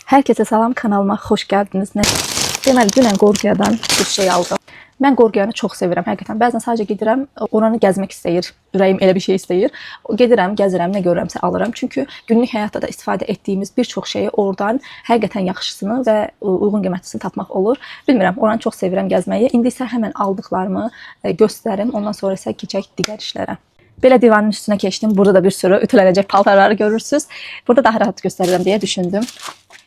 Herkese salam, kanalıma xoş gəldiniz. Deməli, dünən Qorgiyadan bir şey aldım. Mən Qorgiyanı çox sevirəm, həqiqətən. Bəzən sadəcə gedirəm, oranı gəzmək istəyir, ürəyim elə bir şey istəyir. Gedirəm, gəzirəm, nə görürəmsə alıram. Çünki günlük həyatda da istifadə etdiyimiz bir çox şeyi oradan həqiqətən yaxşısını və uyğun qiymətlisini tapmaq olur. Bilmirəm, oranı çox sevirəm gəzməyi. İndi isə həmən aldıqlarımı göstərim, ondan sonra isə keçək digər işlərə. Belə divanın üstünə keçdim. Burada da bir sürü ütülənəcək paltarları görürsünüz. Burada daha rahat göstərirəm deyə düşündüm.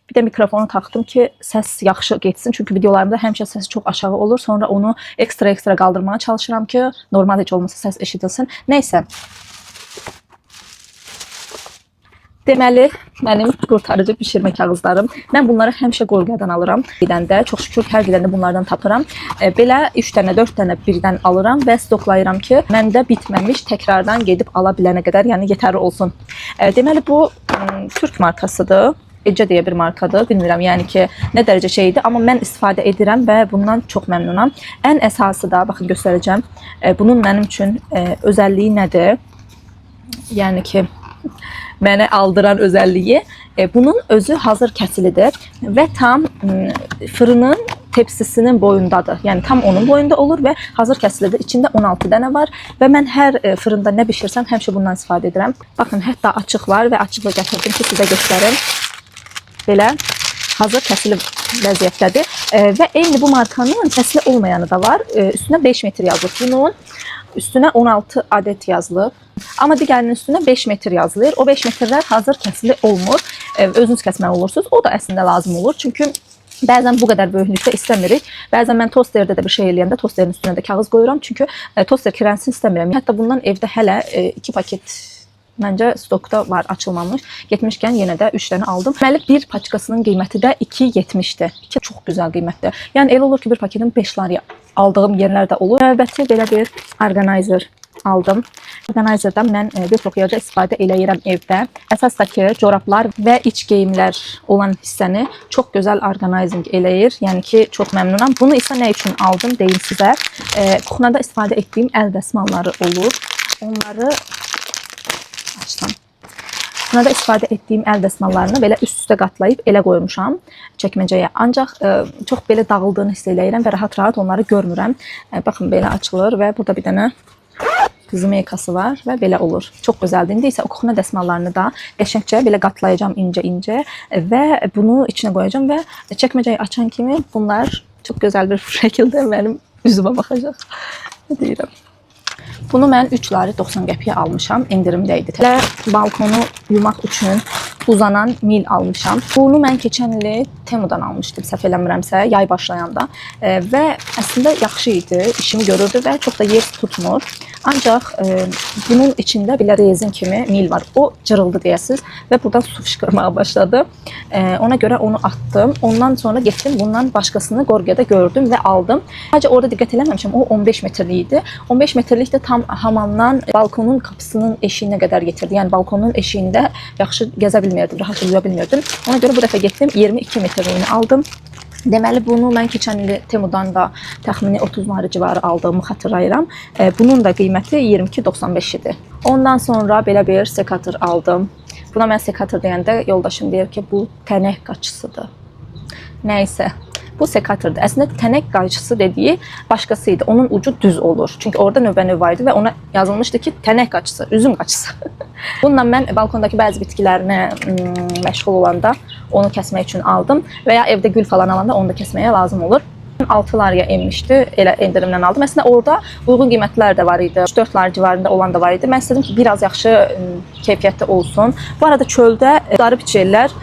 Bir də mikrofonu taxdım ki, səs yaxşı getsin. Çünki videolarımda həmişə səs çox aşağı olur. Sonra onu ekstra qaldırmağa çalışıram ki, normal heç olmasa səs eşidilsin. Nəysə. Deməli, mənim qurtarıcı bişirmə kağızlarım. Mən bunları həmişə Qorgiyadan alıram. Gedəndə, çox şükür hər gedəndə bunlardan tapıram. Belə 3 dənə, 4 dənə birdən alıram və stoklayıram ki, məndə bitməmiş təkrardan gedib ala bilənə qədər, yəni yetərli olsun. Deməli, bu Türk markasıdır. Ece diye bir markadır. Bilmirəm, yəni ki, nə dərəcə şeydir, amma mən istifadə edirəm və bundan çox məmnunam. Ən əsası da, baxın göstərəcəm. Bunun mənim üçün özəlliyi nədir? Yəni ki, mənə aldıran özəlliyi, bunun özü hazır kəsilidir və tam fırının tepsisinin boyundadır. Yəni tam onun boyunda olur və hazır kəsilidir. İçində 16 dənə var və mən hər fırında nə bişirsəm həmişə bundan istifadə edirəm. Baxın, hətta açıq var və açıqla gətirdim ki, sizə göstərim. Belə hazır kəsilib vəziyyətdədir və eyni bu markanın kəsili olmayanı da var. Üstünə 5 metr yazılıb. Bunun üstünə 16 adet yazılıb. Amma digərinin üstünə 5 metr yazılır. O 5 metrlər hazır kəsili olmur. Özünüz kəsməli olursunuz. O da əslində lazım olur. Çünki bəzən bu qədər böyüklükdə istəmirik. Bəzən mən tosterdə də bir şey eləyəndə tosterin üstünə də kağız qoyuram. Çünki toster kirənsin istəmirəm. Hətta bundan evdə hələ 2 paket məncə stokda var, açılmamış. Getmişkən yenə də 3 dənə aldım. Deməli, bir paçkasının qiyməti də 2.70-dir. Çox gözəl qiymətdir. Yəni elə olur ki, bir paketin 5 lar aldığım yerlər də olur. Növbəti belə bir orqanayzer aldım. Orqanayzerdən mən bir çox yerdə istifadə eləyirəm evdə. Əsasdakı corablar və iç geyimlər olan hissəni çox gözəl orqanayzinq eləyir. Yəni ki, çox məmnunam. Bunu isə nə üçün aldım deyim sizə. Kuxnada istifadə etdiyim əl dəsmalları olur. Onları açdım. Buna da istifadə etdiyim əl dəsmallarını belə üst-üstə qatlayıb elə qoymuşam çəkməcəyə. Ancaq çox belə dağıldığını hiss eləyirəm və rahat-rahat onları görmürəm. Baxın, belə açılır və burada bir dənə zmeykası var və belə olur. Çox gözəldir. İndi isə o kuxna dəsmallarını da qəşəngcə belə qatlayacağam incə-incə və bunu içinə qoyacağam və çəkməcəyi açan kimi bunlar çox gözəl bir şəkildə mənim üzümə baxacaq. Nə deyirəm? Bunu mən 3 lari 90 qəpiyə almışam, endirimdə idi. Balkonu yumaq üçün uzanan mil almışam. Bunu mən keçən il Temudan almışdım, səhv eləmirəmsə, yay başlayanda. Və əslində yaxşı idi, işimi görürdü və çox da yer tutmur. Ancaq bunun içində belə rezin kimi mil var. O cırıldı deyəsiz və buradan su fışqırmağa başladı. Ona görə onu atdım. Ondan sonra getdim, bundan başqasını Qorgiyada gördüm və aldım. Sadəcə orada diqqət eləməmişəm, o 15 metrlik idi. 15 metrlik də tam hamamdan balkonun qapısının eşiyinə qədər getirdi. Yəni balkonun eşiyində yaxşı gəzə bilmirdim, rahat yürüyə bilmirdim. Ona görə bu dəfə getdim, 22 metrliyini aldım. Deməli, bunu mən keçən il Temudan da təxmini 30 lari civarı aldığımı xatırlayıram. Bunun da qiyməti 22.95 idi. Ondan sonra belə bir sekator aldım. Buna mən sekator deyəndə yoldaşım deyir ki, bu tənək qaçısıdır. Nəysə. Bu sekatordur. Əslində tənək qayçısı dediyi başqası idi. Onun ucu düz olur. Çünki orada növbə-növ var idi və ona yazılmışdı ki, tənək qaçısı, üzüm qaçısı. Bununla mən balkondakı bəzi bitkilərinə məşğul olanda onu kəsmək üçün aldım və ya evdə gül falan alanda onu da kəsməyə lazım olur. 6 lariyə enmişdi, elə endirimdən aldım. Əslində orada uyğun qiymətlər də var idi. 3-4 lari civarında olan da var idi. Mən istədim ki, biraz yaxşı keyfiyyətli olsun. Bu arada çöldə darı biçirlər.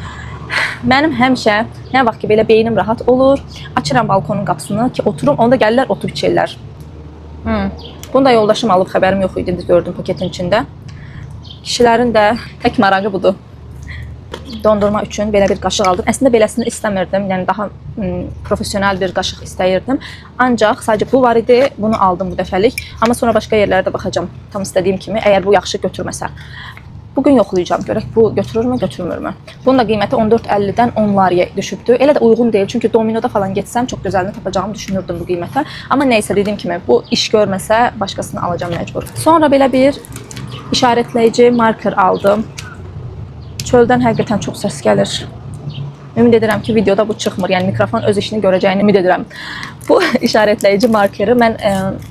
Mənim həmişə nə vaxt ki belə beynim rahat olur, açıram balkonun qapısını ki oturum, onda gəlirlər otu biçirlər. Bunu da yoldaşım alıb, xəbərim yox idi, gördüm paketin içində. Kişilərin də tək marağı budur. Dondurma üçün belə bir qaşıq aldım. Əslində beləsini istəmirdim, yəni daha profesional bir qaşıq istəyirdim. Ancaq sadəcə bu var idi, bunu aldım bu dəfəlik. Amma sonra başqa yerlərdə baxacağam, tam istədiyim kimi, əgər bu yaxşı götürməsə. Bugün yoxlayacağım, görək bu götürürmü, götürmürmü? Bunun da qiyməti 14.50-dən 10 lariyə düşübdü. Elə də uyğun deyil, çünki Domino'da falan getsəm çox gözəlini tapacağımı düşünürdüm bu qiymətə. Amma neysə, dediyim kimi, bu iş görməsə başqasını alacağım məcbur. Sonra belə bir işarətləyici marker aldım. Çöldən həqiqətən çox səs gəlir. Ümid edirəm ki, videoda bu çıxmır. Yəni mikrofon öz işini görəcəyini ümid edirəm. Bu işarətləyici markeri mən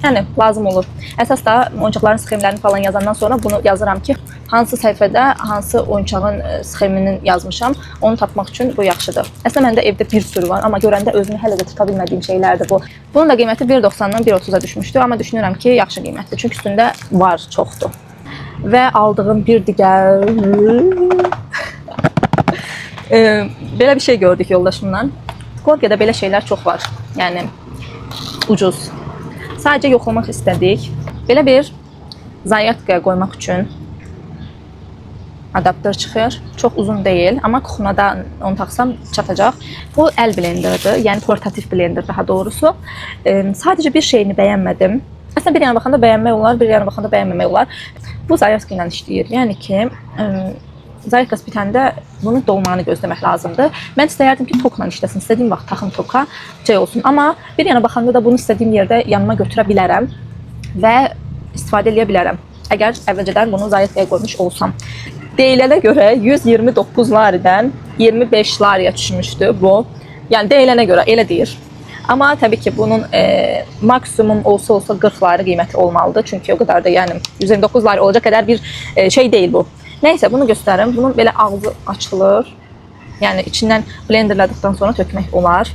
yəni lazım olur. Əsas da oyuncaqların sxemlərini falan yazandan sonra bunu yazıram ki, hansı səhifədə hansı oyuncağın sxemini yazmışam, onu tapmaq üçün bu yaxşıdır. Əslində məndə evdə bir sürü var, amma görəndə özümü hələ də tuta bilmədiyim şeylərdir bu. Bunun da qiyməti 1.90-dan 1.30-a düşmüşdü, amma düşünürəm ki, yaxşı qiymətdir. Çünki üstündə var, çoxdur. Və aldığım bir digər belə bir şey gördük yoldaşımla. Gorgia'da belə şeylər çox var. Yəni ucuz. Sadəcə yoxlamaq istədik. Belə bir zayatkaya qoymaq üçün adaptör çıxır. Çox uzun deyil, amma kuxunada onu taxsam çatacaq. Bu əl blenderdir, yəni portativ blender daha doğrusu. Sadəcə bir şeyini bəyənmədim. Əslində bir yana baxanda bəyənmək olar, bir yana baxanda bəyənməmək olar. Bu zayatka ilə işləyir. Yəni ki, zayatkası bitəndə bunun dolmağını gözləmək lazımdır. Mən istəyərdim ki, tokla işləsin. İstədiyim vaxt taxım toka olsun. Amma bir yana baxanda da bunu istədiyim yerdə yanıma götürə bilərəm və istifadə edə bilərəm. Əgər əvvəlcədən bunu zayatkaya qoymuş olsam. Deyilənə görə 129 laridən 25 lariyə düşmüşdü bu. Yəni deyilənə görə elə deyir. Amma təbii ki, bunun maksimum olsa 40 lari qiyməti olmalıdır. Çünki o qədər də yəni 129 lari olacaq qədər bir şey deyil bu. Nəysə, bunu göstərim. Bunun belə ağzı açılır. Yəni içindən blenderladıqdan sonra tökmək olar.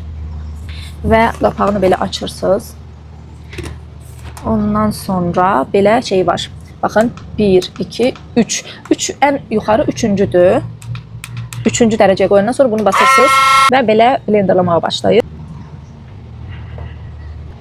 Və qapağını belə açırsınız. Ondan sonra belə şey var. Baxın, 1, 2, 3. 3 ən yuxarı 3-cüdür. 3-cü dərəcəyə qoyandan sonra bunu basırsınız və belə blenderlamağa başlayır.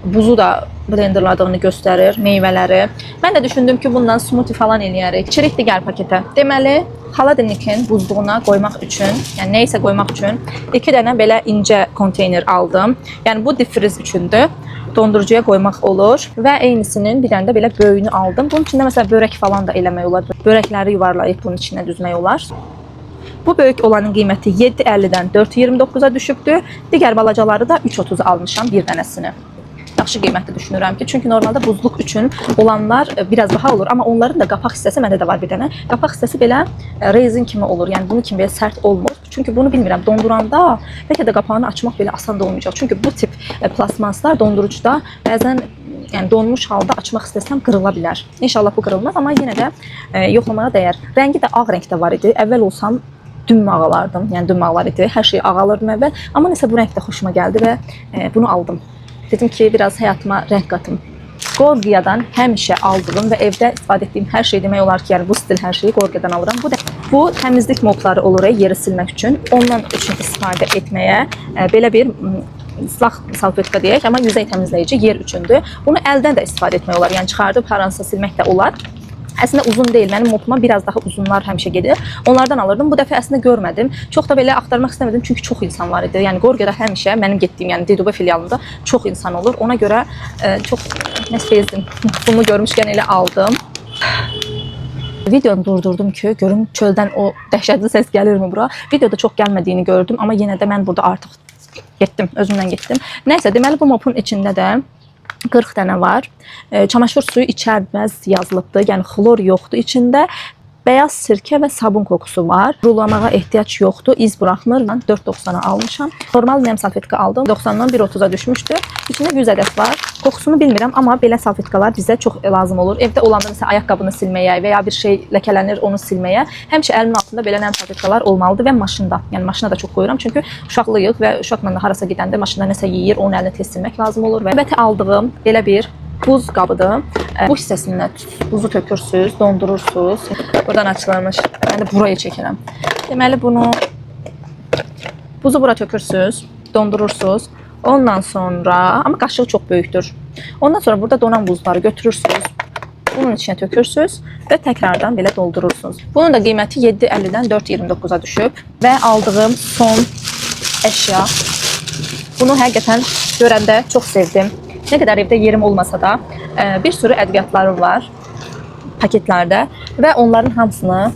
Buzu da blenderladığını göstərir, meyvələri. Mən də düşündüm ki, bundan smoothie falan eləyərik. İçirik digər paketə. Deməli, xaladilnikin buzluğuna qoymaq üçün, yəni nə isə qoymaq üçün 2 dənə belə incə konteyner aldım. Yəni bu difriz üçündür. Dondurucuya qoymaq olur və eynisinin bir dənə də belə böyüyünü aldım. Bunun içində məsələn börək falan da eləmək olar. Börəkləri yuvarlayıb bunun içinə düzmək olar. Bu böyük olanın qiyməti 7.50-dən 4.29-a düşübdür. Digər balacaları da 3.30-a almışam bir dənəsini. Yaxşı qiymətli düşünürəm ki, çünki normalda buzluq üçün olanlar biraz baha olur, amma onların da qapaq hissəsi məndə də var bir dənə. Qapaq hissəsi belə rezin kimi olur, yəni bunun kimi belə sərt olmur. Çünki bunu bilmirəm, donduranda bəlkə də qapağını açmaq belə asan da olmayacaq. Çünki bu tip plasmaslar dondurucuda bəzən yəni donmuş halda açmaq istəsəm qırıla bilər. İnşallah bu qırılmaz, amma yenə də yoxlamağa dəyər. Rəngi də ağ rəngdə var idi. Əvvəl olsam düm ağalardım, yəni düm ağlar idi. Hər şey ağalırdım əvvəl, amma nəsə bu rəng də xoşuma gəldi və bunu aldım. Dedim ki, biraz həyatıma rəng qatım. Gorgia'dan həmişə aldığım və evdə istifadə etdiyim hər şey demək olar ki, yəni bu stil hər şeyi Gorgia'dan alıram. Bu təmizlik mopları olur, yeri silmək üçün. Ondan üçün istifadə etməyə belə bir ıslaq salfetka deyək, amma yüzey təmizləyici yer üçündür. Bunu əldən də istifadə etmək olar, yəni çıxardıb haransa silmək də olar. Əslində uzun deyil, mənim mopuma biraz daha uzunlar həmişə gedir. Onlardan alırdım. Bu dəfə əslində görmədim. Çox da belə axtarmaq istəmədim, çünki çox insan var idi. Yəni Gorgia'da həmişə mənim getdiyim, yəni Diduba filialında çox insan olur. Ona görə çox nəsbezdim. Bunu görmüşkən elə aldım. Videonu durdurdum ki, görüm çöldən o dəhşətli səs gəlirmi bura. Videoda çox gəlmədiyini gördüm, amma yenə də mən burada artıq getdim, özümdən getdim. Nəysə, deməli bu mopun içində də 40 dənə var. Çamaşır suyu içərməz yazılıbdır. Yəni xlor yoxdur içində. Beyaz sirkə və sabun kokusu var. Rulamağa ehtiyac yoxdur. İz buraxmır. Mən 4.90-a almışam. Normal nem salfetka aldım. 90-dan 1.30-a düşmüşdü. İçində 100 ədəd var. Kokusunu bilmirəm, amma belə salfetkalar bizə çox lazım olur. Evdə olanda məsələn ayaqqabını silməyə və ya bir şey ləkələnir onu silməyə həmişə əlimin altında belə nem salfetkalar olmalıdır və maşında. Yəni maşına da çox qoyuram, çünki uşaqlıyıq və uşaqla da harasa gedəndə maşında nəsə yeyir, onun əlini tez silmək lazım olur və növbəti aldığım belə bir buz qabıdır. Bu hissəsindən buzu tökürsüz, dondurursunuz. Buradan açılmış. Mən də buraya çəkirəm. Deməli bunu buzu bura tökürsüz, dondurursunuz. Ondan sonra, amma qaşığı çox böyükdür. Ondan sonra burada donan buzları götürürsünüz. Bunun içinə tökürsüz və təkrardan belə doldurursunuz. Bunun da qiyməti 7.50-dən 4.29-a düşüb və aldığım son əşya. Bunu həqiqətən görəndə çox sevdim. Nə qədər evdə yerim olmasa da bir sürü ədviyyatlarım var paketlərdə və onların hamısını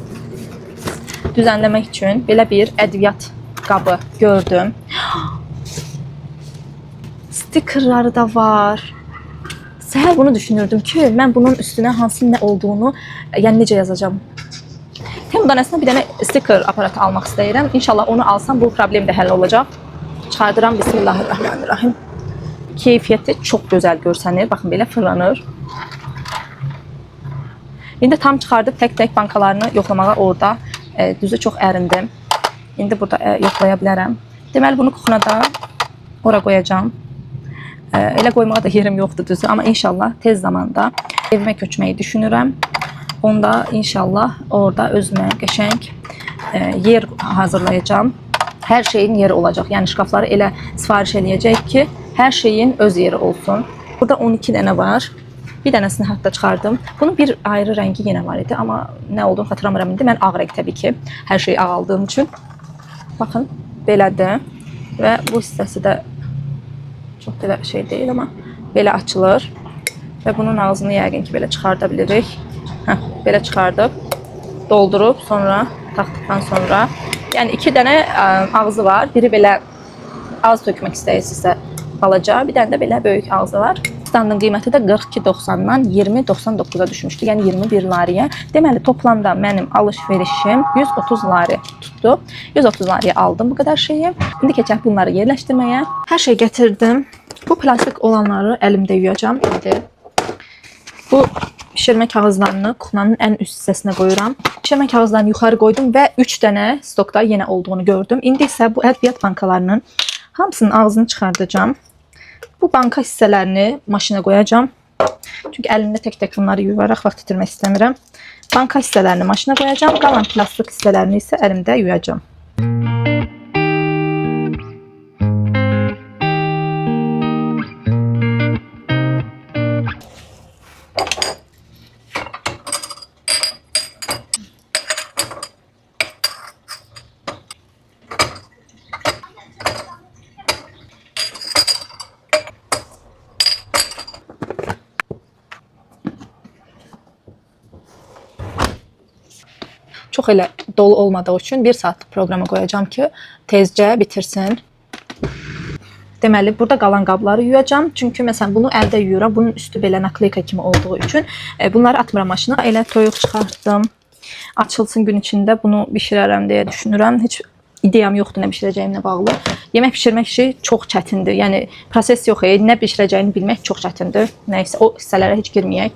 düzənləmək üçün belə bir ədviyyat qabı gördüm. Stikerləri da var. Səhər bunu düşünürdüm ki, mən bunun üstünə hansı nə olduğunu, yəni necə yazacağım. Temudan əslində bir dənə sticker aparatı almaq istəyirəm. İnşallah onu alsam bu problem də həll olacaq. Çıxardıram. Bismillahirrahmanirrahim. Keyfiyyəti çox gözəl görsənir. Baxın, belə fırlanır. İndi tam çıxardıb tək-tək bankalarını yoxlamağa orada düzü çox ərindim. İndi burada yoxlaya bilərəm. Deməli, bunu kuxuna da ora qoyacağam. Elə qoymağa da yerim yoxdur düzü. Amma inşallah tez zamanda evimə köçməyi düşünürəm. Onda inşallah orada özümə qəşəng yer hazırlayacağım. Hər şeyin yeri olacaq. Yəni şkafları elə sifariş eləyəcək ki, hər şeyin öz yeri olsun. Burada 12 dənə var. Bir dənəsini hətta çıxardım. Bunun bir ayrı rəngi yenə var idi, amma nə olduğunu xatırlamıram indi. Mən ağ rəng təbii ki, hər şeyi ağ aldığım üçün. Baxın, belədir. Və bu hissəsi də çox da şey deyil, amma belə açılır. Və bunun ağzını yəqin ki, belə çıxarda bilirik. Belə çıxardıb, doldurub, sonra taxdıqdan sonra. Yəni 2 dənə ağzı var. Biri belə az tökmək istəyirsinizsə balaca, bir dənə də belə böyük ağzı var. Standın qiyməti də 42.90-dan 20.99-a düşmüşdü. Yəni 21 lariyə. Deməli, toplamda mənim alış-verişim 130 lari tutdu. 130 lariyə aldım bu qədər şeyi. İndi keçək bunları yerləşdirməyə. Hər şey gətirdim. Bu plastik olanları əlimdə yuyacağım. İndi bu pişirmə kağızlarını kuxnanın ən üst hissəsinə qoyuram. Pişirmə kağızlarını yuxarı qoydum və 3 dənə stokda yenə olduğunu gördüm. İndi isə bu ədviyyat bankalarının hamısının ağzını çıxardacağım. Bu banka hissələrini maşına qoyacağım. Çünki əlimdə tək-tək bunları yuyaraq vaxt itirmək istəmirəm. Banka hissələrini maşına qoyacağım. Qalan plastik hissələrini isə əlimdə yuyacağım. Çox elə dolu olmadığı üçün 1 saatlıq proqrama qoyacağım ki, tezcə bitirsin. Deməli, burada qalan qabları yuyacağım. Çünki məsələn bunu əldə yuyuram. Bunun üstü belə nakleyka kimi olduğu üçün bunları atmıram maşına. Elə toyuq çıxartdım. Açılsın gün içində bunu bişirərəm deyə düşünürəm. Heç ideyam yoxdur nə bişirəcəyimlə bağlı. Yemək bişirmək işi çox çətindir. Yəni proses yox, nə bişirəcəyini bilmək çox çətindir. Nəysə, o hissələrə heç girməyək.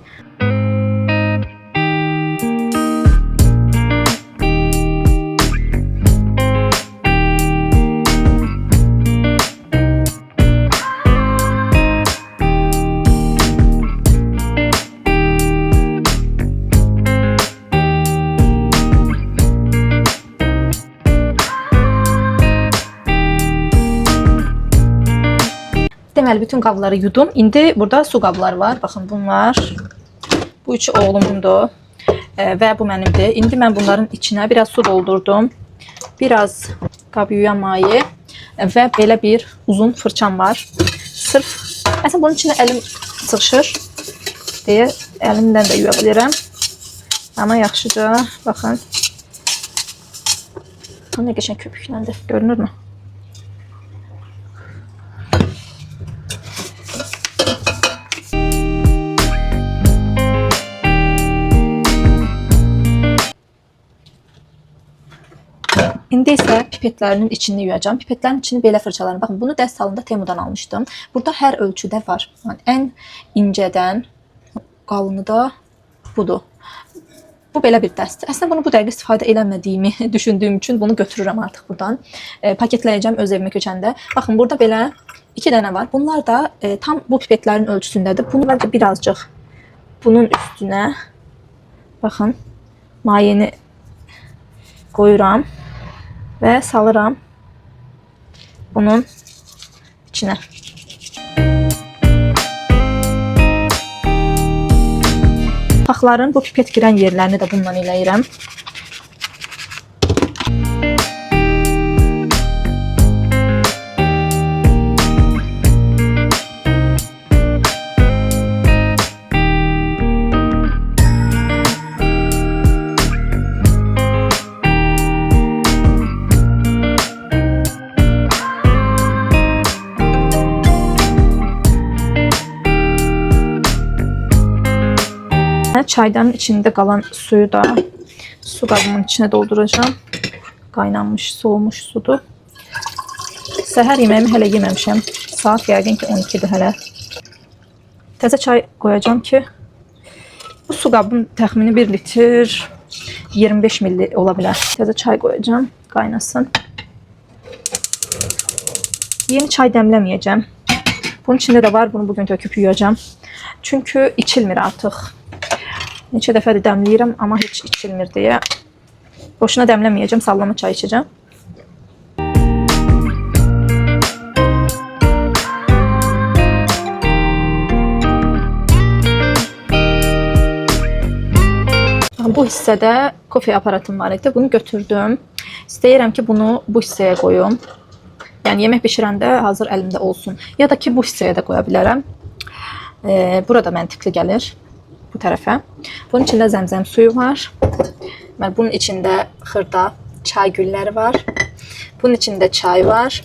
Deməli, bütün qabları yudum. İndi burada su qabları var. Baxın, bunlar. Bu üçü oğlumundur. Və bu mənimdir. İndi mən bunların içinə biraz su doldurdum. Biraz qab yuyan mayi. Və belə bir uzun fırçam var. Sırf, məsələn, bunun içinə əlim sıxışır deyə əlimdən də yuya bilirəm. Amma yaxşıca, baxın. Nə qəşəng köpükləndir. Görünürmü? İndi isə pipetlərinin içini yuyacağım. Pipetlərin içini belə fırçalarım. Baxın, bunu dəst salonunda Temudan almışdım. Burada hər ölçüdə var. Yəni, ən incədən qalını da budur. Bu belə bir dəst. Əslində bunu bu dəqiqə istifadə eləmədiyimi düşündüyüm üçün bunu götürürəm artıq buradan. Paketləyəcəm öz evimə köçəndə. Baxın, burada belə 2 dənə var. Bunlar da tam bu pipetlərin ölçüsündədir. Bunu bəlkə birazcıq bunun üstünə, baxın, mayeni qoyuram. Və salıram bunun içinə. Paxların bu pipet girən yerlərini də bundan eləyirəm. Çaydanın içində qalan suyu da Su qabımın içine dolduracağım. Qaynanmış, soğumuş sudur. Səhər yeməyimi hələ yeməmişəm. Saat yəqin ki 12-dir hələ. Təzə çay qoyacağım ki, bu su qabım təxmini 1 litr 25 milli ola bilər. Təzə çay qoyacağım, qaynasın. Yeni çay dəmləməyəcəm. Bunun içində də var, bunu bugün töküb yuyacağım. Çünki içilmir artıq. Neçə dəfədir dəmləyirəm, amma heç içilmir deyə. Boşuna dəmləməyəcəm, sallama çay içəcəm. Bu hissədə kofe aparatım var idi. Bunu götürdüm. İstəyirəm ki, bunu bu hissəyə qoyum. Yəni yemək bişirəndə hazır əlimdə olsun. Ya da ki, bu hissəyə də qoya bilərəm. Burada məntiqli gəlir. Bu tərəfə. Bunun içində zəmzəm suyu var. Bunun içində xırda çay gülləri var. Bunun içində çay var.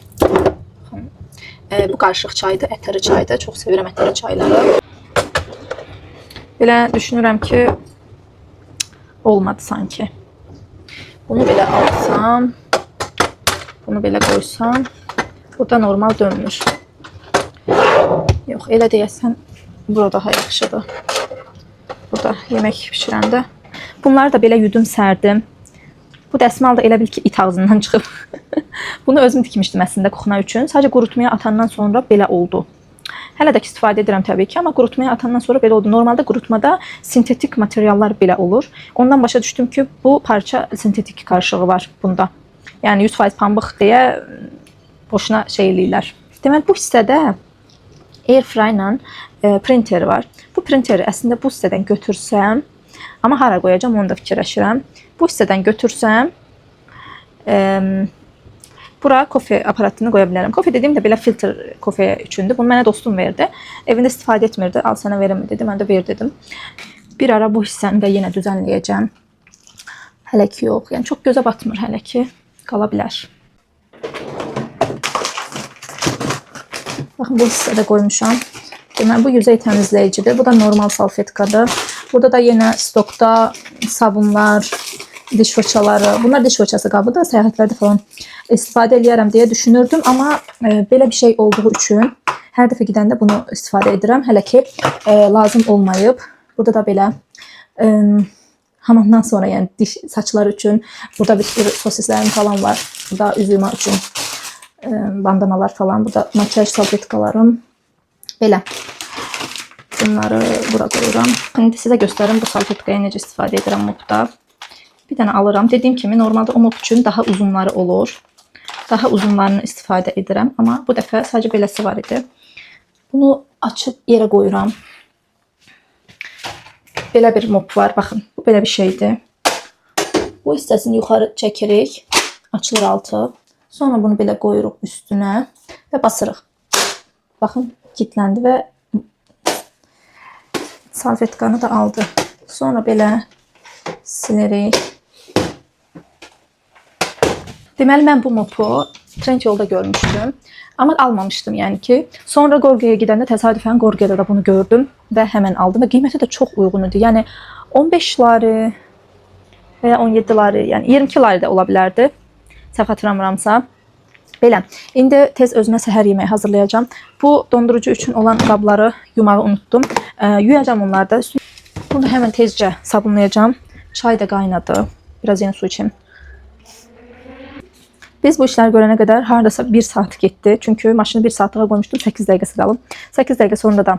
Bu qarışıq çaydır, ətəri çaydır. Çox sevirəm ətəri çayları. Belə düşünürəm ki, olmadı sanki. Bunu belə alsam, bunu belə qoysam, burada normal dönmür. Yox, elə deyəsən, burada daha yaxşıdır. Burada yemək pişirəndə. Bunları da belə yudum sərdim. Bu dəsmal da elə bil ki, it ağzından çıxıb. Bunu özüm tikmişdim əslində kuxna üçün. Sadəcə qurutmaya atandan sonra belə oldu. Hələ də istifadə edirəm təbii ki, amma qurutmaya atandan sonra belə oldu. Normalda qurutmada sintetik materiallar belə olur. Ondan başa düşdüm ki, bu parça sintetik qarışığı var bunda. Yəni 100% pambıq deyə boşuna şey eləyirlər. Deməli, bu hissədə airfryer ilə printer var. Bu printeri əslində bu hissədən götürsəm, amma hara qoyacam onu da fikirləşirəm. Bu hissədən götürsəm, bura kofe aparatını qoya bilərəm. Kofe dediyim də belə filtr kofe üçündür. Bunu mənə dostum verdi. Evində istifadə etmirdi. Al sənə verim dedi. Mən də ver dedim. Bir ara bu hissəni də yenə düzənləyəcəm. Hələ ki yox. Yəni çox gözə batmır hələ ki. Qala bilər. Baxın, bu hissədə qoymuşam. Deməli, bu yüzey təmizləyicidir. Bu da normal salfetkadır. Burada da yenə stokda sabunlar, diş fırçaları. Bunlar diş fırçası qabıdır. Səyahətlərdə falan istifadə eləyərəm deyə düşünürdüm. Amma belə bir şey olduğu üçün hər dəfə gedəndə bunu istifadə edirəm. Hələ ki lazım olmayıb. Burada da belə hamamdan sonra, yəni diş saçlar üçün burada bir sosislərim falan var. Burada üzüyma üçün bandanalar falan. Burada makyaj salfetkalarım. Belə. Bunları bura qoyuram. İndi sizə göstərim bu salfetkaya necə istifadə edirəm mopda. Bir dənə alıram. Dediyim kimi normalda o mop üçün daha uzunları olur. Daha uzunlarını istifadə edirəm. Amma bu dəfə sadəcə beləsi var idi. Bunu açıb yerə qoyuram. Belə bir mop var. Baxın, bu belə bir şeydir. Bu hissəsini yuxarı çəkirik. Açılır altı. Sonra bunu belə qoyuruq üstünə və basırıq. Baxın, kilitləndi və salfetkanı da aldı. Sonra belə silərik. Deməli, mən bu mopu Trendyolda görmüşdüm. Amma almamışdım yəni ki. Sonra Gorge'yə gedəndə təsadüfən Gorge'də də bunu gördüm və həmən aldım. Və qiyməti də çox uyğun idi. Yəni 15 lari və ya 17 lari, yəni 22 lari də ola bilərdi. Səhv xatırlamıramsa. Belə, indi tez özümə səhər yeməyi hazırlayacağım. Bu dondurucu üçün olan qabları yumağı unutdum. Yuyacağım onları da. Bunu həmən tezcə sabunlayacağım. Çay da qaynadı. Biraz yeni su içeyim. Biz bu işləri görənə qədər haradasa 1 saat getdi. Çünki maşını 1 saatlığa qoymuşdum. 8 dəqiqəsi qalıb. 8 dəqiqə sonra da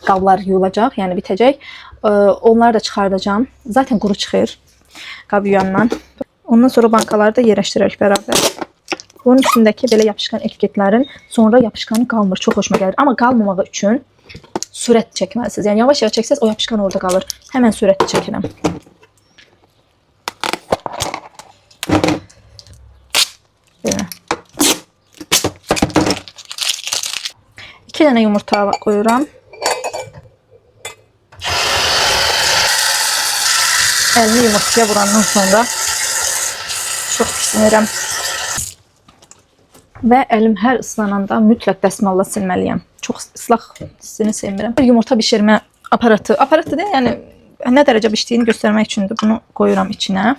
qablar yuyulacaq, yəni bitəcək. Onları da çıxardacağım. Zaten quru çıxır qab yuyandan. Ondan sonra bankaları da yerləşdirərək bərabər. Bunun üstündəki belə yapışqan etiketlərin sonra yapışqanı qalmır. Çox xoşuma gəlir. Amma qalmamağı üçün sürət çəkməlisiniz. Yəni yavaş-yavaş çəksəz o yapışqan orada qalır. Həmən sürətli çəkirəm. Belə. 2 dənə yumurta qoyuram. Əlimi yumurtaya vurandan sonra çox pisinirəm. Və əlim hər ıslananda mütləq dəsmalla silməliyəm. Çox ıslaq hissini sevmirəm. Yumurta bişirmə aparatı. Aparatı deyil, yəni Nə dərəcə bişdiyini göstərmək üçün də bunu qoyuram içinə.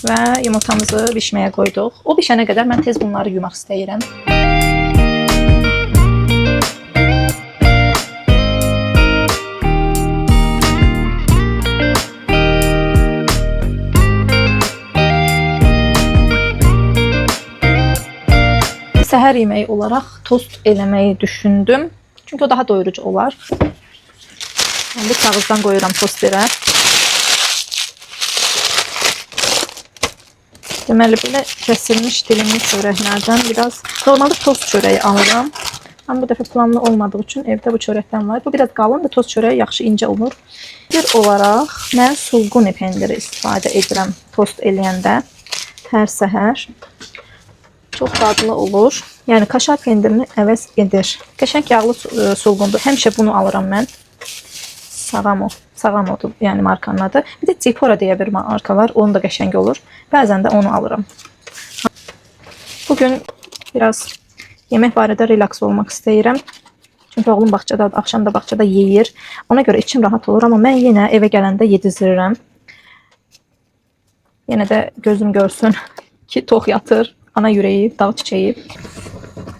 Və yumurtamızı bişməyə qoyduq. O bişənə qədər mən tez bunları yumaq istəyirəm. Səhər yeməyi olaraq tost eləməyi düşündüm. Çünki o daha doyurucu olar. Bu kağızdan qoyuram tosterə. Deməli, belə kəsilmiş dilimli çörəklərdən biraz, normalda tost çörəyi alıram. Amma bu dəfə planlı olmadığı üçün evdə bu çörəkdən var. Bu biraz qalındır, tost çörəyi yaxşı incə olur. Bir olaraq mən sulguni pendiri istifadə edirəm tost eləyəndə hər səhər. Çox dadlı olur. Yəni kaşar pendirini əvəz edir. Qəşəng yağlı sulğundur. Həmişə bunu alıram mən. Sagamo'dur, yəni markanın adı. Bir də Cipora deyə bir marka var. Onun da qəşəng olur. Bəzən də onu alıram. Bugün biraz yemək barədə relaks olmaq istəyirəm. Çünki oğlum bağçada, axşam da bağçada yeyir. Ona görə içim rahat olur. Amma mən yenə evə gələndə yedizdirirəm. Yenə də gözüm görsün ki, tox yatır. Ana yüreği, dağ çiçeği.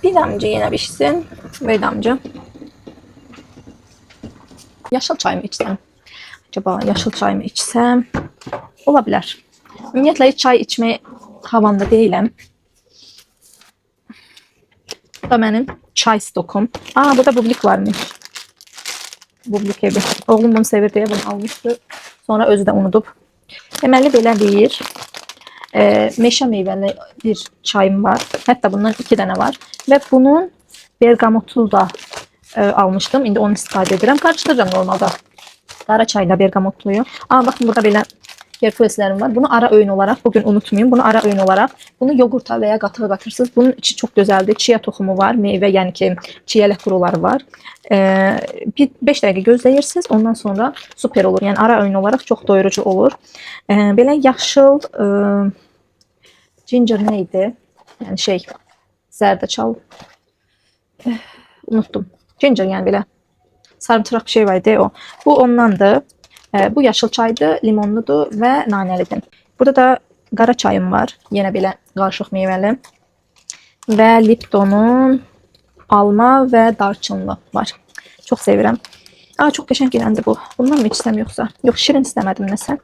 Bir damcı yenə bişsin. Bir damcı. Yaşıl çay mı içsəm? Acaba yaşıl çay mı içsəm? Ola bilər. Ümumiyyətlə hiç çay içmək havanda deyiləm. Bu da mənim çay stokum. Burada bublik varmış. Bublik evi. Oğlum bunu sevir deyə bunu almışdı. Sonra özü də unudub. Deməli belə bir meşə meyvəli bir çayım var. Hətta bundan 2 dənə var. Və bunun bergamotlu da almışdım. İndi onu istifadə edirəm. Qarışdırıram normalda. Qara çayla bergamotluyu. Baxın burada belə gerfueslerim var. Bunu ara öğün olarak, bugün unutmayın. Bunu ara öğün olarak, bunu yoğurta veya qatığa qatırsınız. Bunun içi çok güzeldir. Chia toxumu var. Meyve, yəni ki, çiyələk quruları var. 5 dəqiqə gözləyirsiniz. Ondan sonra süper olur. Yəni ara öğün olarak çok doyurucu olur. Belə yaşıl ginger neydi? Yəni zərdeçal. Unuttum. Ginger yəni belə sarımtıraq bir şey var idi o. Bu ondandır. Bu yaşıl çaydır, limonludur və nanəlidir. Burada da qara çayım var. Yenə belə qarışıq meyvəli. Və Lipton'un alma və darçınlı var. Çox sevirəm. Çox qəşəng gələndir bu. Bundan mı içsəm yoxsa? Yox, şirin istəmədim nəsə.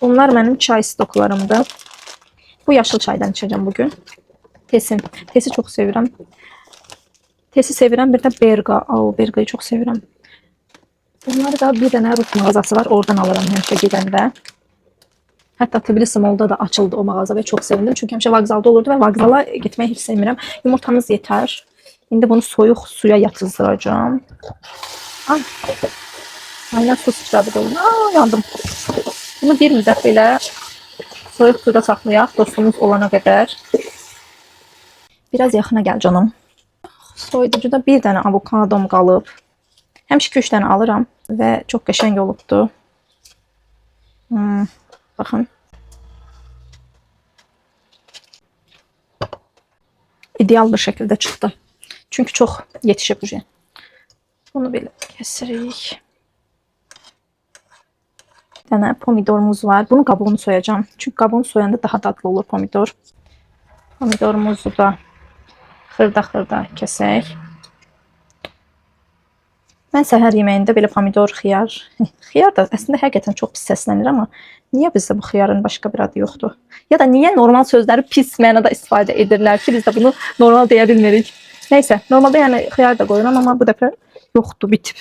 Bunlar mənim çay stoklarımdır. Bu yaşıl çaydan içəcəm bugün. Tesi çox sevirəm. Tesi sevirəm. Bir də berqa. Berqayı çox sevirəm. Bunlar da bir dənə Rus mağazası var. Oradan alıram həmişə gedəndə. Hətta Tbilisi Mall'da da açıldı o mağaza və çox sevindim. Çünki həmişə vağzalda olurdu və vağzala getməyi heç sevmirəm. Yumurtamız yetər. İndi bunu soyuq suya yatızdıracağım. Aynen su sıçradı dolun. Yandım. Bunu bir müddət belə soyuq suda saxlayaq. Dostumuz olana qədər. Biraz yaxına gəl canım. Soyuducuda bir dənə avokadom qalıb. Həmişə 2-3 dənə alıram və çox qəşəng olubdu. Baxın. İdeal bir şəkildə çıxdı. Çünki çox yetişib bu. Bunu belə kəsirik. Bir dənə pomidorumuz var. Bunun qabuğunu soyacağım. Çünki qabuğunu soyanda daha dadlı olur pomidor. Pomidorumuzu da xırda-xırda kəsək. Mən səhər yeməyində belə pomidor, xiyar. Xiyar da əslində həqiqətən çox pis səslənir, amma niyə bizdə bu xiyarın başqa bir adı yoxdur? Ya da niyə normal sözləri pis mənada istifadə edirlər ki, biz də bunu normal deyə bilmirik? Neysə, normalda yəni xiyar da qoyuram, amma bu dəfə yoxdur, bitib.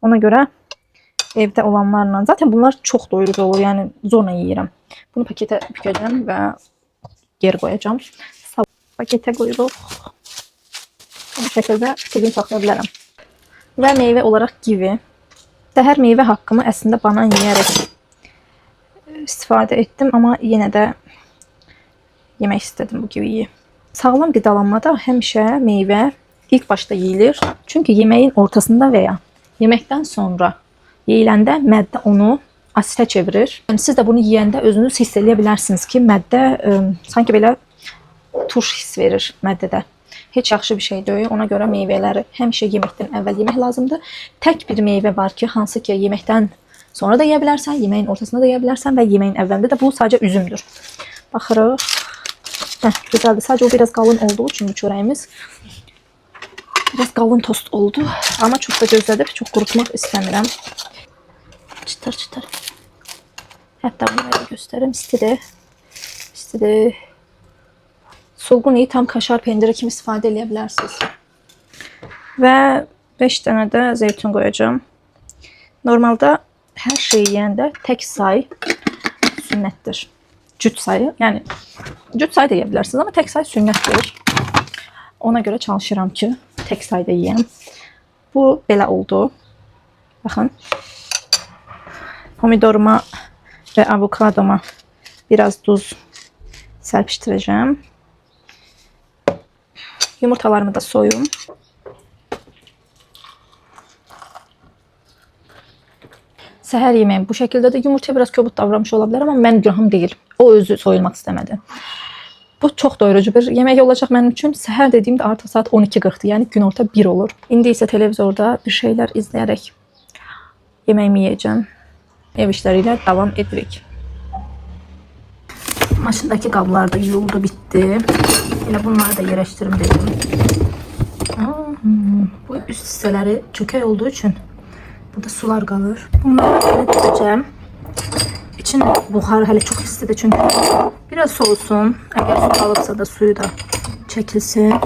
Ona görə evdə olanlarla, zaten bunlar çox doyurucu olur, yəni zorla yeyirəm. Bunu paketə bükəcəm və geri qoyacağım. Paketə qoyuruq. Bu şəkildə bugün saxlaya bilərəm. Və meyvə olaraq kivi. Səhər meyvə haqqımı əslində banan yeyərək istifadə etdim, amma yenə də yemək istədim bu kiviyi. Sağlam qidalanmada həmişə meyvə ilk başda yeyilir. Çünki yeməyin ortasında və ya yeməkdən sonra yeyiləndə məddə onu asitə çevirir. Yəni, siz də bunu yeyəndə özünüz hiss edə bilərsiniz ki, məddə sanki belə turş hiss verir məddədə. Heç yaxşı bir şey deyil. Ona görə meyvələri həmişə yeməkdən əvvəl yemək lazımdır. Tək bir meyvə var ki, hansı ki yeməkdən sonra da yeyə bilərsən, yeməyin ortasında da yeyə bilərsən və yeməyin əvvəlində də bu sadəcə üzümdür. Baxırıq. Gözəldir. Sadəcə o biraz qalın olduğu üçün bu çörəyimiz biraz qalın tost oldu. Amma çox da gözlədib, çox qurutmaq istəmirəm. Çıtır çıtır. Hətta bunu da göstərim. İstidir. İstidir. Sulğuni tam kaşar pendiri kimi istifadə edə bilərsiniz. Və 5 dənə də zeytun qoyacağım. Normalda hər şey yeyəndə tək say sünnətdir. Cüt sayı, yəni cüt sayı da yeyə bilərsiniz, amma tək say sünnətdir. Ona görə çalışıram ki, tək sayda yeyəm. Bu belə oldu. Baxın. Pomidoruma və avokadoma biraz duz sərpişdirəcəm. Yumurtalarımı da soyum. Səhər yeməyim bu şəkildə də yumurtaya biraz kobud davranmış ola bilər, amma mən günahım deyil. O özü soyulmaq istəmədi. Bu çox doyurucu bir yemək olacaq mənim üçün. Səhər dediyimdə artıq saat 12:40-dır, yəni günorta 1 olur. İndi isə televizorda bir şeylər izləyərək yeməyimi yeyəcəm. Ev işləri ilə davam edirik. Maşındakı qablar da yuyuldu, bitdi. Elə bunları da yerləşdirim dedim. Bu üst hissələri çökək olduğu üçün burada sular qalır. Bunları belə dizəcəm. İçində buxar hələ çox istidir çünki biraz soğusun. Əgər su qalıbsa da suyu da çəkilsin.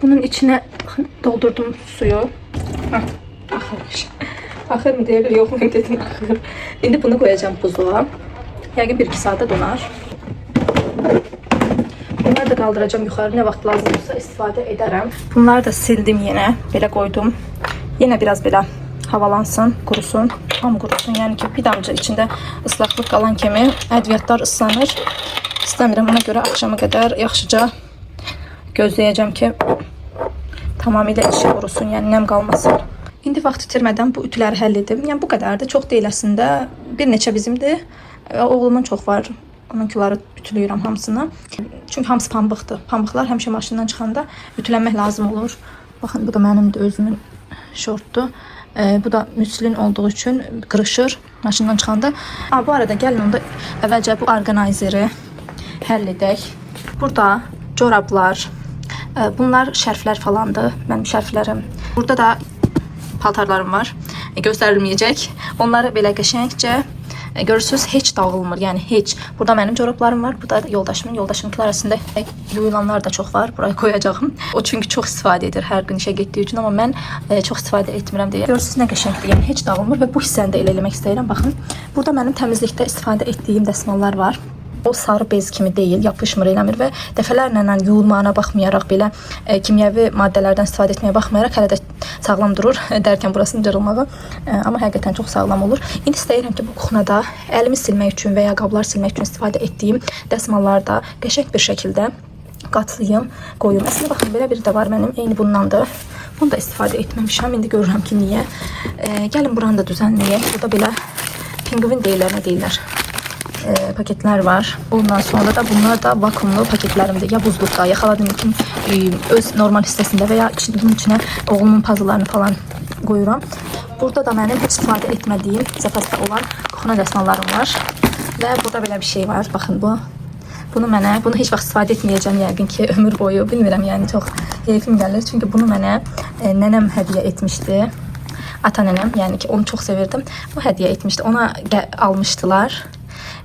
Bunun içine doldurdum suyu. Axırmış. Axır mı deyə yok mu dedim axır. İndi bunu koyacağım buzluğa. Yəqin 1-2 saate donar. Bunları da qaldıracağım yuxarı. Nə vaxt lazımsa istifadə edərəm. Bunları da sildim yenə. Belə qoydum. Yenə biraz belə havalansın, qurusun. Tam qurusun. Yəni ki, bir damcı içində ıslaqlıq qalan kimi ədviyyatlar ıslanır. İstəmirəm. Ona görə axşama qədər yaxşıca gözləyəcəm ki, tamamilə içi qurusun, yəni nəm qalmasın. İndi vaxt itirmədən bu ütüləri həll edim. Yəni bu qədərdir. Çox deyil əslində. Bir neçə bizimdir. Oğlumun çox var. Onunkiləri ütülüyürəm hamısını. Çünki hamısı pambıqdır. Pambıqlar həmişə maşından çıxanda ütülənmək lazım olur. Baxın, bu da mənim də özümün şortdur. Bu da müslin olduğu üçün qırışır maşından çıxanda. Bu arada gəlin onda əvvəlcə bu orqanayzeri həll edək. Burada corablar, bunlar şərflər falandır. Mənim şərflərim. Burada da paltarlarım var. Göstərilməyəcək. Onları belə qəşəngcə görürsünüz, heç dağılmır. Yəni heç. Burada mənim corablarım var. Bu da yoldaşımın arasında yuyulanlar da çox var. Buraya koyacağım. O çünki çox istifadə edir hər gün işə getdiyi üçün, amma mən çox istifadə etmirəm deyə. Görürsünüz nə qəşəngdir. Yəni heç dağılmır və bu hissəni də elə eləmək istəyirəm. Baxın. Burada mənim təmizlikdə istifadə etdiyim dəsmallar var. O sarı bez kimi deyil, yapışmır, eləmir və dəfələrlə yuyulmağına baxmayaraq, belə kimyəvi maddələrdən istifadə etməyə baxmayaraq hələ də sağlam durur. Dərkən burasının cırılmağı, amma həqiqətən çox sağlam olur. İndi istəyirəm ki, bu kuxnada əlimi silmək üçün və ya qablar silmək üçün istifadə etdiyim dəsmallarda qəşəng bir şəkildə qatlayım, qoyum. Əslində baxın, belə biri də var mənim, eyni bundandır. Bunu da istifadə etməmişəm. İndi görürəm ki, niyə. Gəlin buranı da düzənləyək. Burada belə pinqvin deyirlər, nə deyirlər? Paketler var. Ondan sonra da bunlar da vakumlu paketlerimde, ya buzlukta yakaladığım için öz normal hissəsində və ya bunun içine oğlumun puzzle'larını falan koyuram. Burada da benim heç istifadə etmədiyim zəfəsdə olan kuxna dəsmallarım var. Və burada belə bir şey var. Baxın bu. Bunu heç vaxt istifadə etməyəcəm yəqin ki, ömür boyu. Bilmirəm, yəni çox keyfim gəlir. Çünki bunu mənə nənəm hədiyyə etmişdi. Ata nənəm, yəni ki, onu çox sevirdim. Bu hədiyyə etmişdi. Ona almışdılar.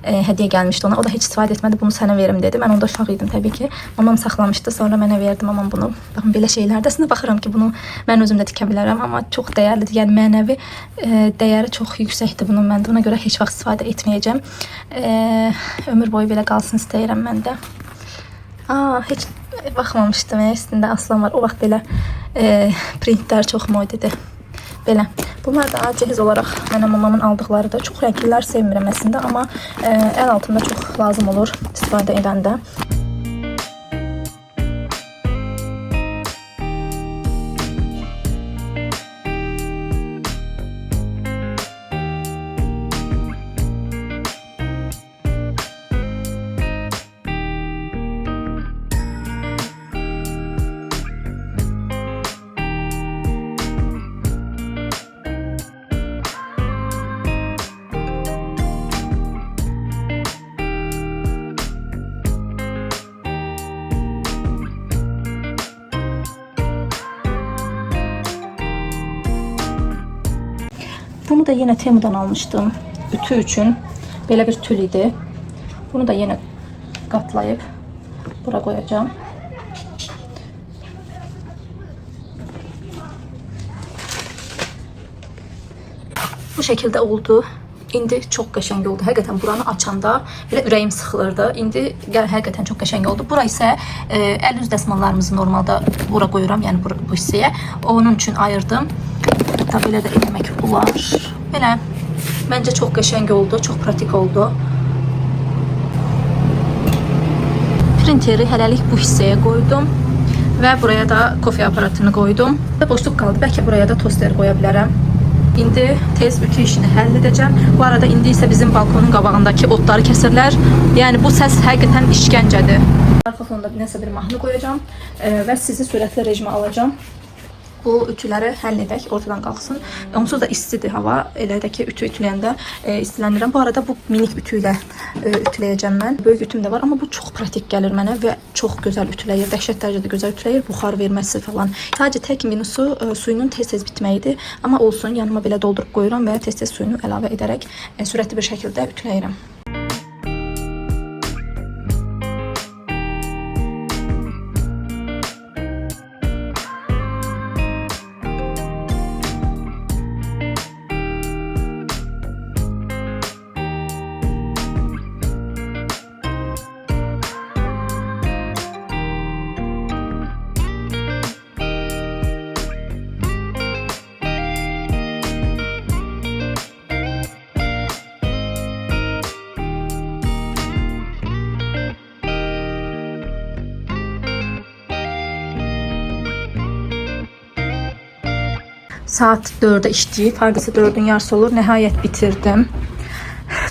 Hediye gelmişti ona. O da hiç istifadə etmədi. Bunu sənə verim dedi. Mən onda uşaq idim təbii ki. Mamam saxlamışdı. Sonra mənə verdi mamam bunu. Baxın, belə şeylərdə əslində baxıram ki, bunu mən özüm də tikə bilərəm, amma çox dəyərlidir. Yəni mənəvi dəyəri çox yüksəkdir bunun məndə. Ona görə heç vaxt istifadə etməyəcəm. Ömür boyu belə qalsın istəyirəm mən də. Heç baxmamışdım. Üstündə aslan var. O vaxt belə printlər çox modedir. Belə. Bunlar da cehiz olaraq mənə mamamın aldıqlarıdır. Çox rənglilər sevmirəm əslində, amma əl altında çox lazım olur istifadə edəndə. Bunu da yine Temu'dan almıştım. Ütü üçün. Belə bir tül idi. Bunu da yine katlayıp buraya koyacağım. Bu şekilde oldu. İndi çox qəşəng oldu. Həqiqətən buranı açanda belə ürəyim sıxılırdı. İndi həqiqətən çox qəşəng oldu. Bura isə əl üz dəsmallarımızı normalda bura qoyuram, yəni bu hissəyə. Onun üçün ayırdım. Hətta belə də etmək olar. Belə məncə çox qəşəng oldu, çox pratik oldu. Printeri hələlik bu hissəyə qoydum və buraya da kofe aparatını qoydum. Boşluq qaldı. Bəlkə buraya da toster qoya bilərəm. İndi tez ütü işini həll edəcəm. Bu arada indi isə bizim balkonun qabağındakı otları kəsirlər. Yəni bu səs həqiqətən işgəncədir. Arxa fonda nəsə bir mahnı qoyacağım və sizi sürətli rejimə alacağım. Bu ütüləri həll edək, ortadan qalxsın. Onsuz da istidir hava. Elə də ki, ütü ütüləyəndə istilənirəm. Bu arada bu minik ütü ilə ütüləyəcəm mən. Böyük ütüm də var, amma bu çox pratik gəlir mənə və çox gözəl ütüləyir. Dəhşət dərəcədə gözəl ütüləyir. Buxar verməsi falan. Sadəcə tək minusu suyunun tez-tez bitməyidir. Amma olsun, yanıma belə doldurup qoyuram və tez-tez suyunu əlavə edərək sürətli bir şəkildə ütüləyirəm. Saat 4'e işləyib, hardasa 4'ün yarısı olur. Nəhayət bitirdim.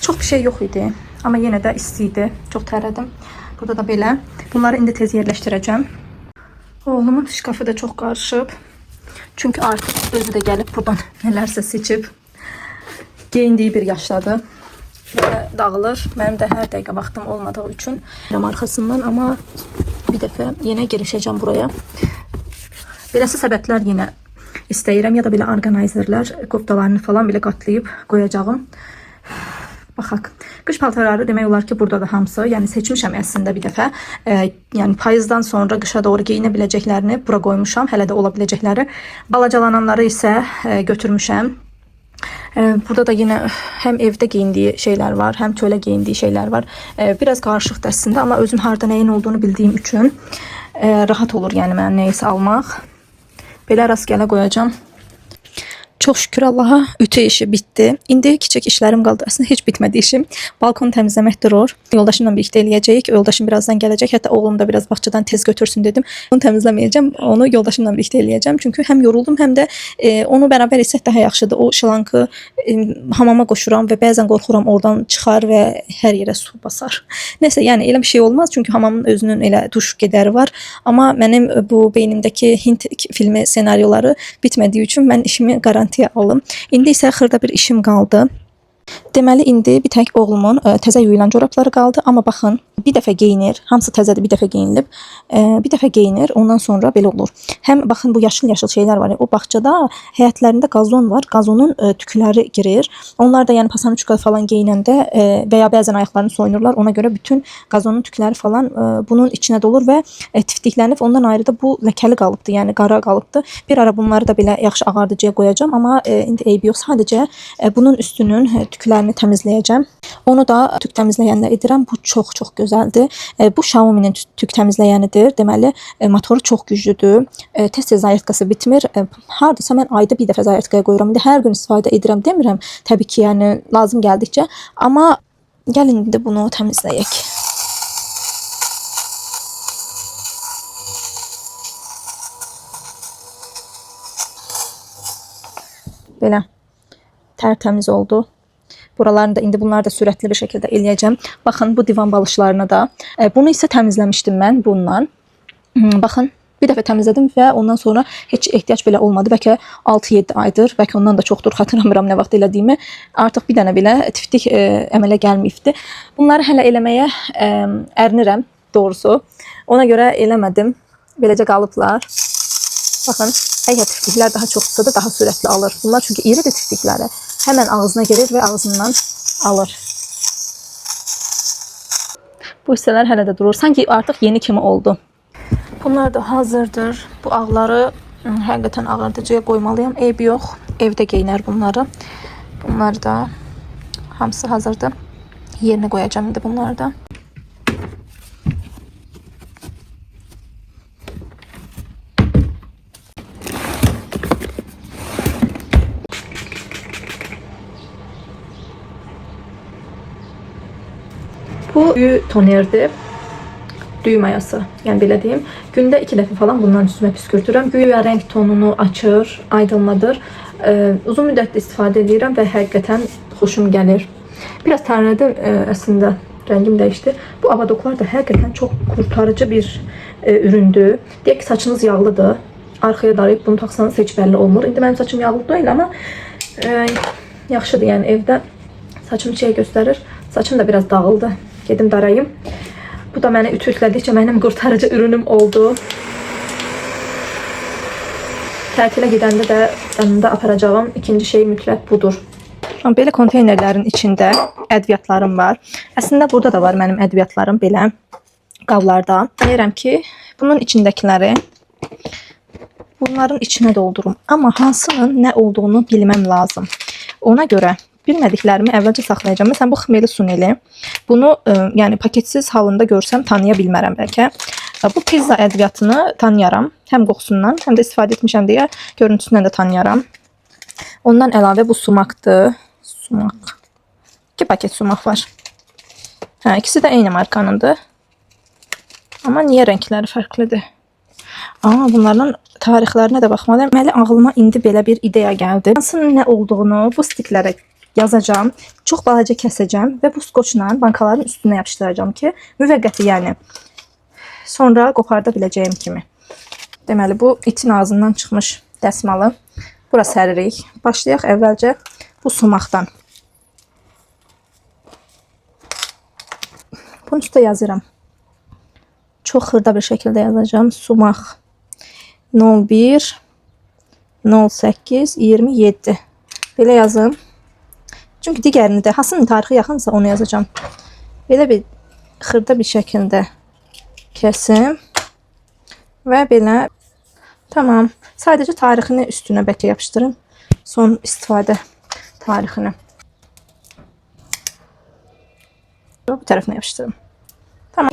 Çox bir şey yox idi, amma yenə də istiydi. Çox tərədim. Burada da belə. Bunları indi tez yerləşdirəcəm. Oğlumun şkafı da çox qarışıb. Çünki artıq özü də gəlib buradan nələrsə seçib. Geyindiyi bir yaşdadır. Belə dağılır. Mənim də hər dəqiqə vaxtım olmadığı üçün arxasından, amma bir dəfə yenə girişəcəm buraya. Beləsi səbətlər yenə istəyirəm, ya da belə orqanizerlər koftalarını falan belə qatlayıb qoyacağım. Baxaq. Qış paltarları demək olar ki, burada da hamısı. Yəni seçmişəm əslində bir dəfə. Yəni payızdan sonra qışa doğru geyinə biləcəklərini bura qoymuşam. Hələ də ola biləcəkləri. Balacalananları isə götürmüşəm. Burada da yine hem evde giyindiği şeyler var, hem çölə giyindiği şeyler var. Biraz qarışıqdır əslində, amma özüm harda nəyin olduğunu bildiyim üçün rahat olur yəni mən neysə almaq. Belə rast gələ qoyacağım. Çok şükür Allah'a ütü işi bitti. İndi küçük işlerim kaldı. Aslında hiç bitmedi işim. Balkonu təmizləmək durur. Yoldaşımla birlikte eləyəcəyik. Yoldaşım birazdan gelecek. Hatta oğlum da biraz bahçeden tez götürsün dedim. Onu təmizləməyəcəm. Onu yoldaşımla birlikte eləyəcəm. Çünkü hem yoruldum hem de onu beraber etsək daha yaxşıdır. O şlankı hamama qoşuram və bəzən qorxuram oradan çıxar və hər yerə su basar. Neyse yani elə bir şey olmaz. Çünkü hamamın özünün elə duş gedəri var. Ama benim bu beynimdeki Hint filmi senaryoları bitmediği için ben işimi garantiye aldım. İndi isə xırda bir işim qaldı. Deməli indi bir tək oğlumun təzə yuyulan corabları qaldı, amma baxın bir dəfə geyinir, hamısı təzədir, bir dəfə geyinilib, bir dəfə geyinir, ondan sonra belə olur. Həm baxın bu yaşıl şeylər var, o bağçada həyətlərində qazon var, qazonun tükləri girir. Onlar da yəni pasanuçka falan geyinəndə və ya bəzən ayaqlarını soyunurlar, ona görə bütün qazonun tükləri falan bunun içinə dolur və tiftiklənib, ondan ayrı da bu ləkəli qalıbdı, yəni qara qalıbdı. Bir ara bunları da belə yaxşı ağardıcıya qoyacağım, amma indi eybi yox, sadəcə bunun üstünün tüklərini üzərini təmizləyəcəm. Onu da tük təmizləyəndə edirəm. Bu çox gözəldir. Bu Xiaomi'nin tük təmizləyənidir. Deməli, motoru çox güclüdür. Tez-tez zaryadkası bitmir. Hardasa mən ayda bir dəfə zaryadkaya qoyuram. İndi hər gün istifadə edirəm demirəm. Təbii ki, yəni lazım gəldikcə. Amma gəlin indi bunu təmizləyək. Belə tərtəmiz oldu. Buralarını da indi bunları da sürətli bir şəkildə eləyəcəm. Baxın bu divan balışlarını da. Bunu isə təmizləmişdim mən bundan. Baxın bir dəfə təmizlədim və ondan sonra heç ehtiyac belə olmadı. Bəlkə 6-7 aydır, bəlkə ondan da çoxdur, xatırlamıram nə vaxt elədiyimi. Artıq bir dənə belə tiftik əmələ gəlməyibdi. Bunları hələ eləməyə ərinirəm doğrusu. Ona görə eləmədim. Beləcə qalıblar. Baxın, əgər tiftiklər daha çoxsa da daha sürətli alır. Bunlar çünki iridir tiftikləri. Həmən ağzına girir və ağzından alır. Bu hissələr hələ də durur. Sanki artıq yeni kimi oldu. Bunlar da hazırdır. Bu ağları həqiqətən ağardıcıya qoymalıyam. Eybi yox. Evdə geyinər bunları. Bunlar da hamısı hazırdır. Yerinə qoyacağım indi bunları da. Bu tonerdir. Düyü mayası, yəni belə deyim. Gündə 2 dəfə falan bundan üstümə püskürtürəm. Güya rəng tonunu açır, aydınladır. Uzun müddətli istifadə edirəm və həqiqətən xoşum gəlir. Biraz tərlədim, əslində rəngim dəyişdi. Bu avadoklar da həqiqətən çox qurtarıcı bir üründür. Deyək ki, saçınız yağlıdır. Arxaya darayıb bunu taxsanız heç bəlli olmur. İndi mənim saçım yağlı deyil, amma yaxşıdır. Yəni evdə saçımı çiyə göstərir. Saçım da biraz dağıldı. Gedim darayım. Bu da məni ütülədikcə mənim qurtarıcı ürünüm oldu. Tətilə gedəndə də yanımda aparacağım ikinci şey mütləq budur. Belə konteynerlərin içində ədviyyatlarım var. Əslində burada da var mənim ədviyyatlarım belə qablarda. Deyirəm ki, bunun içindəkiləri bunların içinə doldurum. Amma hansının nə olduğunu bilməm lazım. Ona görə bilmədiklərimi əvvəlcə saxlayacağım. Məsələn, bu xmeli suneli. Bunu yəni paketsiz halında görsəm tanıya bilmərəm bəlkə. Bu pizza ədviyyatını tanıyaram. Həm qoxusundan, həm də istifadə etmişəm deyə görüntüsündən də tanıyaram. Ondan əlavə bu sumakdır. Sumak. 2 paket sumak var. İkisi də eyni markanındır. Amma niyə rəngləri fərqlidir? Bunların tarixlərinə də baxmalıyam. Məli ağlıma indi belə bir ideya gəldi. Hansının nə olduğunu bu stiklərə yazacağım. Çox balaca kəsəcəm və bu skoçla bankaların üstünə yapışdıracağım ki, müvəqqəti yəni sonra qoparda biləcəyim kimi. Deməli, bu itin ağzından çıxmış dəsmalı. Bura səririk. Başlayaq əvvəlcə bu sumakdan. Bunun üstə yazıram. Çox xırda bir şəkildə yazacağım. Sumak 01 08 27. Belə yazım. Çünki digərini də hansının tarixi yaxınsa onu yazacağım. Belə bir xırda bir şəkildə kəsim və belə. Tamam. Sadəcə tarixini üstünə bəlkə yapışdırım. Son istifadə tarixini. Bu tərəfinə yapışdırım. Tamam.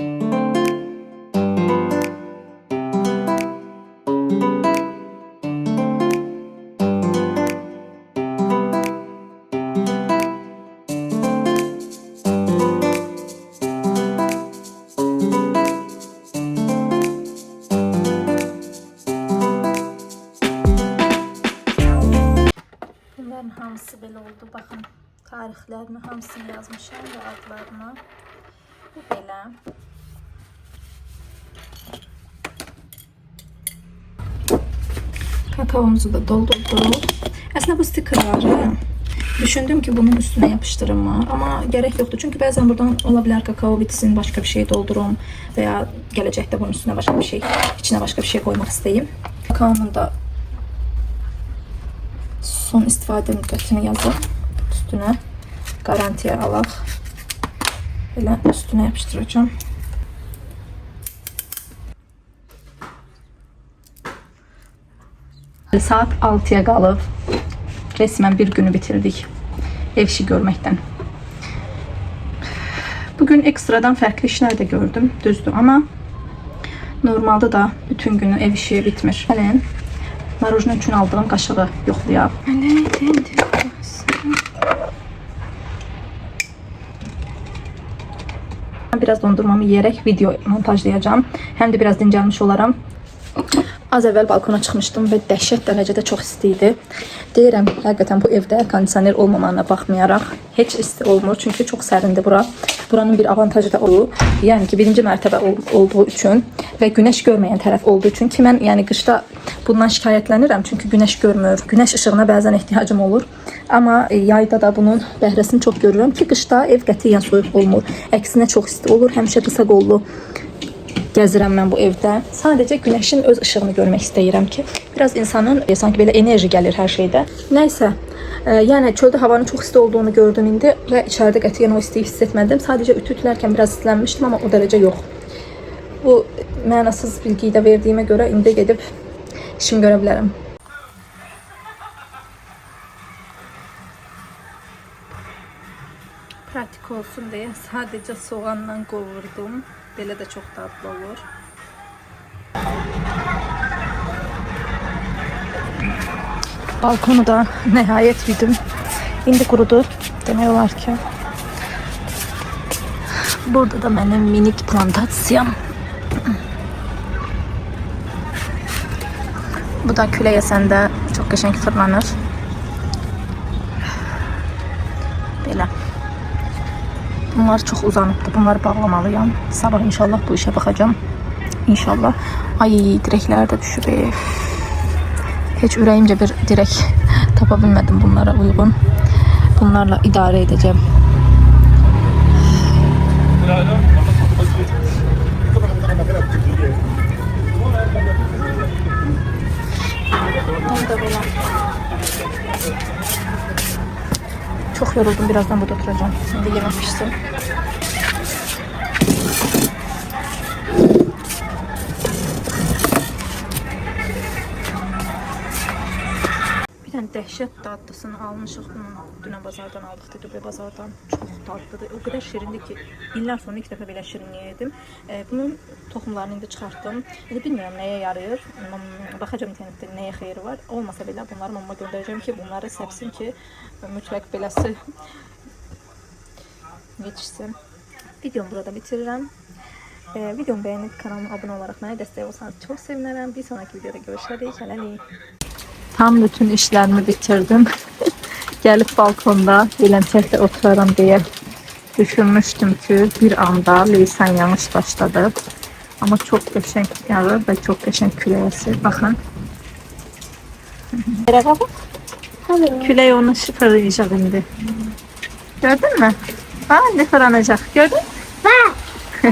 Hamısı belə oldu. Baxın, tarixlərini hamısını yazmışam və adlarını. Bu belə. Kakaomuzu da doldurduk. Əslində bu stikerləri düşündüm ki, bunun üstünə yapışdırım mı? Amma gərək yoxdur. Çünki bəzən buradan ola bilər kakao bitsin, başqa bir şey doldurum və ya gələcəkdə bunun üstünə başqa bir şey, içinə başqa bir şey qoymaq istəyim. Kakaonun da son istifadə müddətini yazıb üstünə garantiya alaq. Belə üstünə yapışdıracağım. Saat 6'ya qalıb. Resmen bir günü bitirdik ev işi görməkdən. Bugün ekstradan fərqli işlər də gördüm, düzdür, amma normalda da bütün günü ev işi bitmir. Gəlin, marojna üçün aldığım qaşığı yoxlayaq. Biraz dondurmamı yiyərək video montajlayacağım. Həm də biraz dincəlmiş olaram. Az əvvəl balkona çıxmışdım və dəhşət dərəcədə çox isti idi. Deyirəm, həqiqətən bu evdə kondisioner olmamağına baxmayaraq heç isti olmur. Çünki çox sərindir bura. Buranın bir avantajı da o. Yəni ki, birinci mərtəbə olduğu üçün və günəş görməyən tərəf olduğu üçün ki, mən yəni qışda bundan şikayətlənirəm. Çünki günəş görmür. Günəş işığına bəzən ehtiyacım olur. Amma yayda da bunun bəhrəsini çox görürəm ki, qışda ev qətiyyən soyuq olmur. Əksinə çox isti olur. Həmişə qısa qollu gəzirəm mən bu evdə. Sadəcə günəşin öz işığını görmək istəyirəm ki, biraz insanın sanki belə enerji gəlir hər şeydə. Nəysə, yəni çöldə havanın çox isti olduğunu gördüm indi və içəridə qətiyyən o istiyi hiss etmədim. Sadəcə ütü ütülərkən biraz islənmişdim, amma o dərəcə yox. Bu mənasız bilgiyi də verdiyimə görə indi gedib işimi görə bilərəm. Pratik olsun deyə sadəcə soğanla qovurdum. Belə də çox dadlı olur. Balkonu da nəhayət yudım. İndi qurudu. Demək olar ki. Burada da mənim minik plantasiyam. Bu da külək əsəndə çox qəşəng fırlanır. Belə. Bunlar çox uzanıbdır. Bunları bağlamalıyam. Sabah inşallah bu işə baxacağım. İnşallah. Ay, dirəklər də düşüb. Heç ürəyimcə bir dirək tapa bilmədim bunlara uyğun. Bunlarla idarə edəcəm. Bunu da belə. Çok yoruldum. Birazdan burada oturacağım. Şimdi yemek pişsin. Bir tane dəhşət dadlısını almışıq. Bunu dünən bazardan aldıq. Dubai bazardan. Çox dadlıdır. O kadar şirindir ki, illər sonra ilk dəfə belə şirinliyə yedim. Bunun toxumlarını indi çıxartdım. İndi bilmirəm nəyə yarayır. Baxacağım internetdə nəyə xeyri var. Olmasa belə bunları mama göndərəcəm ki, bunları səpsin ki, mütləq beləsi geçsin. Videomu burada bitirirəm. Videomu bəyənib kanalıma abunə olaraq mənə dəstək olsanız çox sevinərəm. Bir sonraki videoda görüşərik. Hələlik. Tam bütün işlerimi bitirdim. Gelip balkonda eğlenceli oturarım diye düşünmüştüm ki bir anda lisan yanlış başladı. Ama çok qəşəng yağır ve çok qəşəng külək əsir. Bakın. Merhaba. Külək onu şifreleyecek indi. Gördün mü? Ha, ne fırlanacak. Gördün mü?